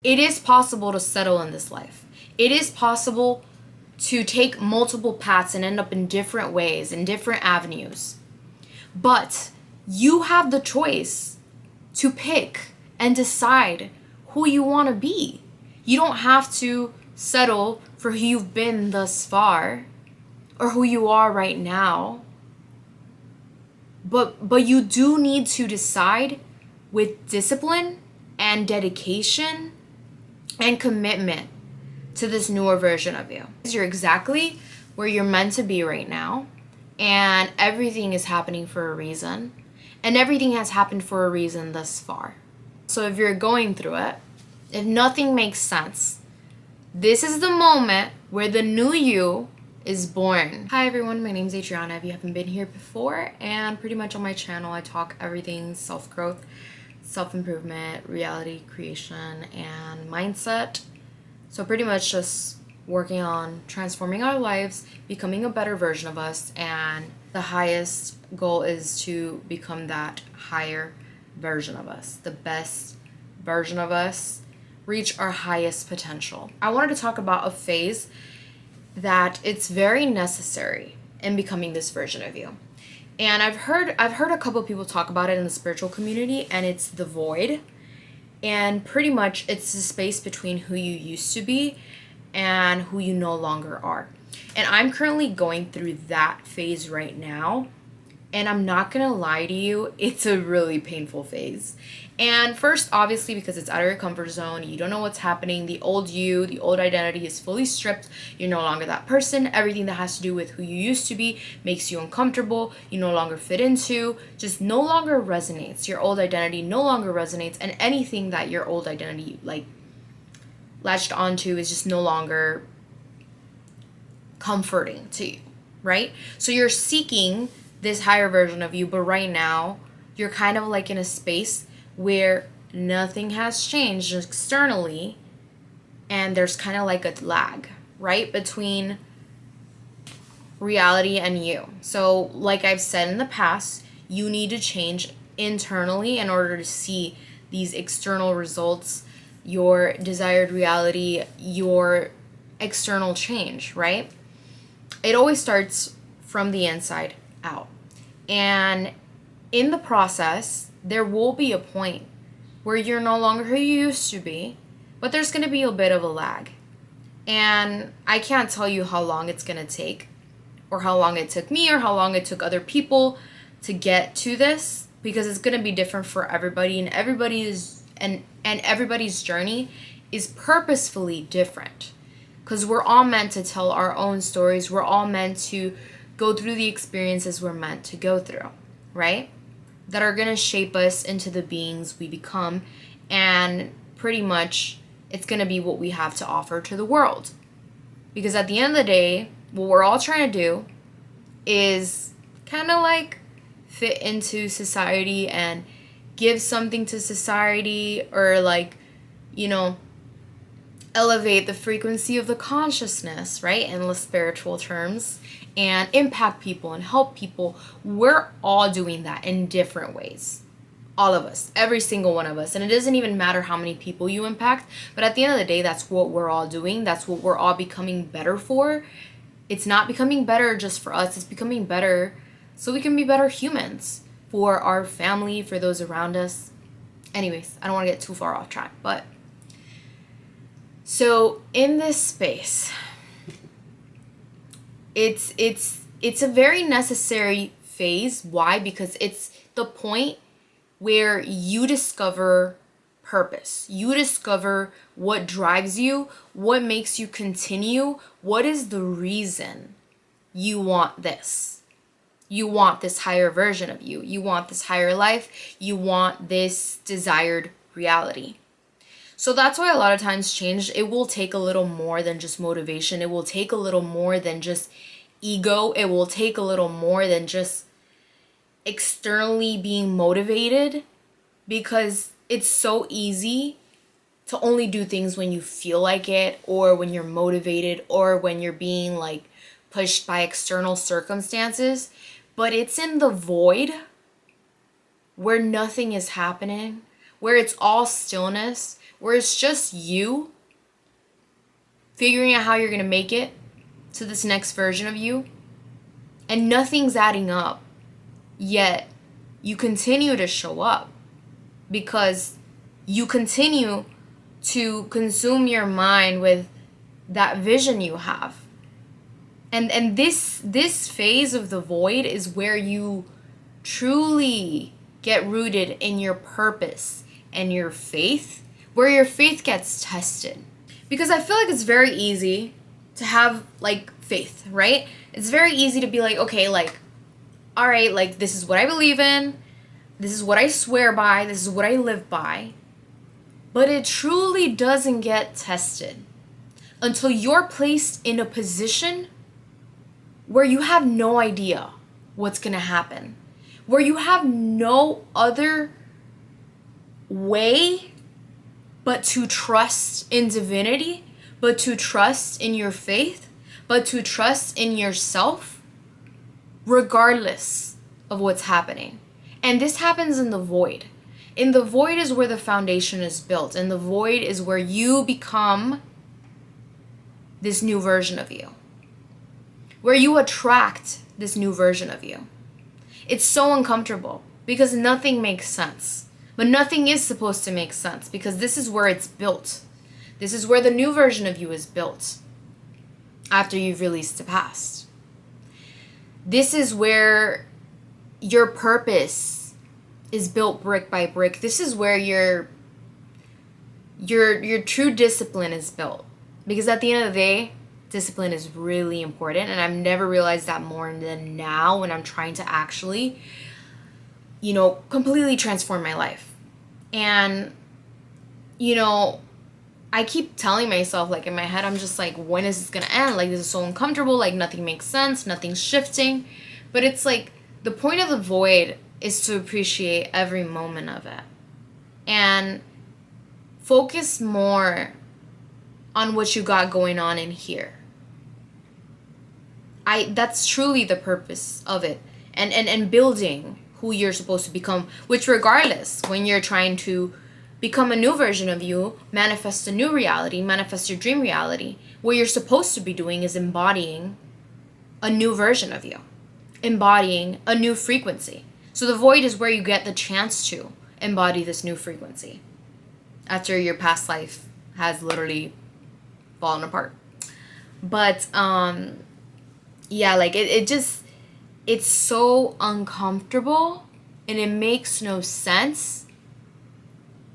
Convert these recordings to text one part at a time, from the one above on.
It is possible to settle in this life. It is possible to take multiple paths and end up in different ways, in different avenues. But you have the choice to pick and decide who you want to be. You don't have to settle for who you've been thus far or who you are right now. But you do need to decide with discipline and dedication and commitment to this newer version of you. You're exactly where you're meant to be right now, and everything is happening for a reason, and everything has happened for a reason thus far. So if you're going through it, if nothing makes sense, this is the moment where the new you is born. Hi everyone, my name is Adriana. If you haven't been here before, and pretty much on my channel I talk everything self-growth, self-improvement, reality creation, and mindset. So pretty much just working on transforming our lives, becoming a better version of us, and the highest goal is to become that higher version of us, the best version of us, reach our highest potential. I wanted to talk about a phase that it's very necessary in becoming this version of you. And I've heard a couple of people talk about it in the spiritual community, and it's the void. And pretty much it's the space between who you used to be and who you no longer are. And I'm currently going through that phase right now. And I'm not gonna lie to you, it's a really painful phase. And first, obviously, because it's out of your comfort zone, you don't know what's happening. The old you, the old identity is fully stripped. You're no longer that person. Everything that has to do with who you used to be makes you uncomfortable. You no longer fit into, just no longer resonates. Your old identity no longer resonates. And anything that your old identity latched onto is just no longer comforting to you, right? So you're seeking this higher version of you, but right now you're kind of like in a space where nothing has changed externally, and there's kind of like a lag, right, between reality and you. So like I've said in the past, you need to change internally in order to see these external results, your desired reality, your external change, right? It always starts from the inside out. And in the process, there will be a point where you're no longer who you used to be, but there's going to be a bit of a lag. And I can't tell you how long it's going to take, or how long it took me, or how long it took other people to get to this, because it's going to be different for everybody, and everybody's journey is purposefully different, because we're all meant to tell our own stories. We're all meant to go through the experiences we're meant to go through, right? That are going to shape us into the beings we become, and pretty much it's going to be what we have to offer to the world. Because at the end of the day, what we're all trying to do is kind of like fit into society and give something to society, or elevate the frequency of the consciousness, right, in the spiritual terms, and impact people and help people. We're all doing that in different ways. All of us, every single one of us. And it doesn't even matter how many people you impact, but at the end of the day, that's what we're all doing. That's what we're all becoming better for. It's not becoming better just for us. It's becoming better so we can be better humans for our family, for those around us. Anyways, I don't want to get too far off track, but so in this space, it's a very necessary phase. Why? Because it's the point where you discover purpose. You discover what drives you, what makes you continue, what is the reason you want this. You want this higher version of you. You want this higher life. You want this desired reality. So that's why a lot of times change, it will take a little more than just motivation. It will take a little more than just ego. It will take a little more than just externally being motivated, because it's so easy to only do things when you feel like it, or when you're motivated, or when you're being pushed by external circumstances. But it's in the void where nothing is happening, where it's all stillness, where it's just you figuring out how you're going to make it to this next version of you, and nothing's adding up, yet you continue to show up because you continue to consume your mind with that vision you have. And this phase of the void is where you truly get rooted in your purpose and your faith, where your faith gets tested. Because I feel like it's very easy to have like faith, right? It's very easy to be like, okay, like, all right, like this is what I believe in, this is what I swear by, this is what I live by. But it truly doesn't get tested until you're placed in a position where you have no idea what's gonna happen, where you have no other way but to trust in divinity, but to trust in your faith, but to trust in yourself, regardless of what's happening. And this happens in the void. In the void is where the foundation is built. In the void is where you become this new version of you, where you attract this new version of you. It's so uncomfortable because nothing makes sense. But nothing is supposed to make sense because this is where it's built. This is where the new version of you is built after you've released the past. This is where your purpose is built brick by brick. This is where your true discipline is built. Because at the end of the day, discipline is really important. And I've never realized that more than now when I'm trying to actually, completely transform my life. And, I keep telling myself, like in my head, I'm just like, when is this going to end? Like, this is so uncomfortable. Like, nothing makes sense. Nothing's shifting. But it's like, the point of the void is to appreciate every moment of it. And focus more on what you got going on in here. That's truly the purpose of it. And building who you're supposed to become, which regardless, when you're trying to become a new version of you, manifest a new reality, manifest your dream reality, what you're supposed to be doing is embodying a new version of you, embodying a new frequency. So the void is where you get the chance to embody this new frequency after your past life has literally fallen apart. But yeah, like it's so uncomfortable and it makes no sense.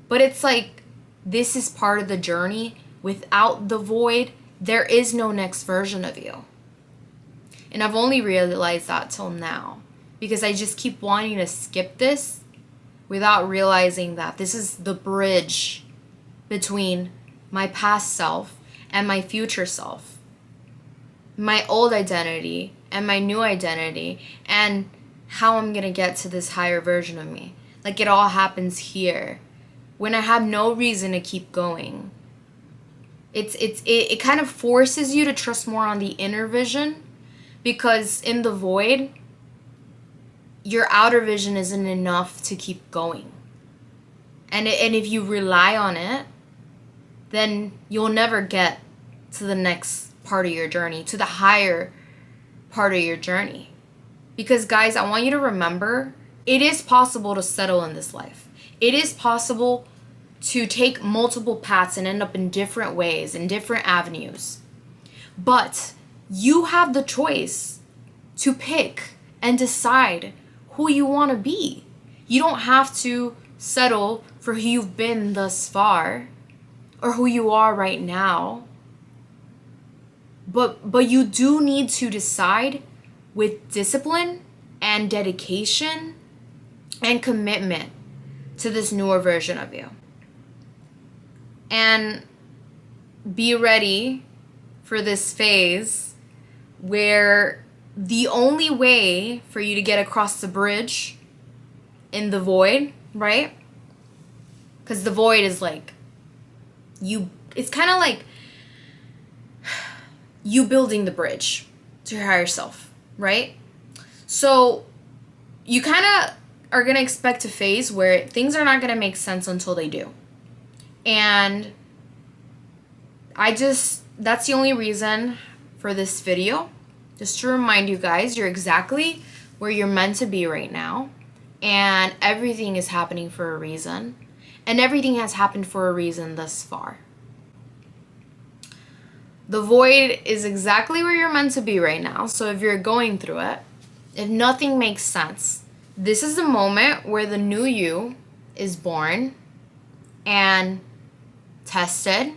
But it's like, this is part of the journey. Without the void, there is no next version of you. And I've only realized that till now, because I just keep wanting to skip this without realizing that this is the bridge between my past self and my future self, my old identity and my new identity, and how I'm gonna get to this higher version of me. Like, it all happens here when I have no reason to keep going. It kind of forces you to trust more on the inner vision, because in the void, your outer vision isn't enough to keep going. And if you rely on it, then you'll never get to the next part of your journey, to the higher part of your journey. Because guys, I want you to remember, it is possible to settle in this life. It is possible to take multiple paths and end up in different ways, in different avenues. But you have the choice to pick and decide who you want to be. You don't have to settle for who you've been thus far or who you are right now. But you do need to decide with discipline and dedication and commitment to this newer version of you. And be ready for this phase where the only way for you to get across the bridge in the void, right? Because the void is like, it's kind of like you building the bridge to your higher self, right? So you kind of are going to expect a phase where things are not going to make sense until they do. And that's the only reason for this video. Just to remind you guys, you're exactly where you're meant to be right now. And everything is happening for a reason. And everything has happened for a reason thus far. The void is exactly where you're meant to be right now. So if you're going through it, if nothing makes sense, this is the moment where the new you is born and tested,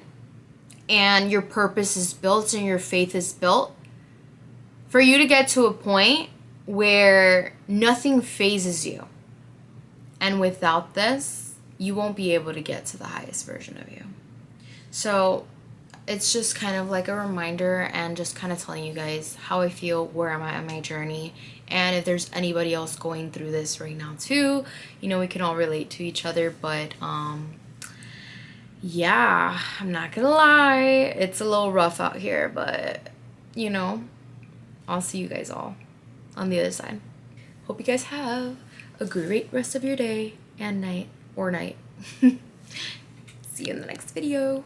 and your purpose is built and your faith is built for you to get to a point where nothing phases you. And without this, you won't be able to get to the highest version of you. So it's just kind of like a reminder and just kind of telling you guys how I feel, where I'm at in my journey. And if there's anybody else going through this right now too, you know, we can all relate to each other. But yeah, I'm not gonna lie, it's a little rough out here, but you know, I'll see you guys all on the other side. Hope you guys have a great rest of your day and night, or night. See you in the next video.